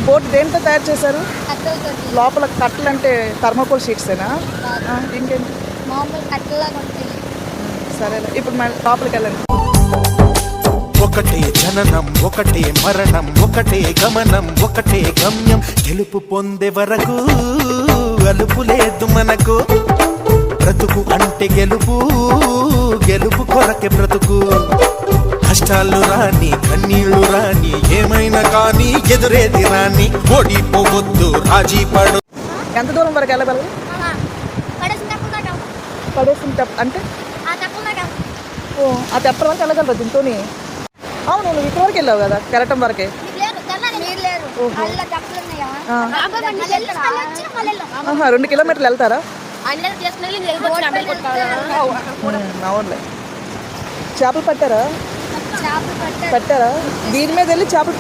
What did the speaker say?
Boat దేంతో తయారు చేశారు? కట్టెలతోటి. లోపల కట్టలు అంటే థర్మోకోల్ షీట్సేనా? ఇంకేంటి? మామూలు కట్టెలాగా ఉంటాయి. సరేలే, ఇప్పుడు మన లోపలికి వెళ్ళండి. ఒకటే జననం, ఒకటే మరణం, ఒకటే గమనం, ఒకటే గమ్యం. గెలుపు పొందే వరకు అలుపు లేదు మనకు. బ్రతుకు అంటే గెలుపు, గెలుపు కొరకే బ్రతుకు. కష్టాలు రాని, కన్నీళ్లు రాని, ఏమైనా కానీ ఎదురేది రాని. ఓడిపోవద్దు, రాజీ పడు. ఎంత దూరం వరకు వెళ్ళగలరు? పడేసిన తెప్ప అంటే ఓ ఆ తెప్ప వరకు వెళ్ళగలరు దీంతోని? అవును, నువ్వు ఇక్కడ వరకు వెళ్ళావు కదా, కెరటం వరకే. ఓహో. 2 కిలోమీటర్లు వెళ్తారా? అవునులే. చేపలు పట్టారా? చేపలు పట్టారా? దీని మీద వెళ్ళి చేపలు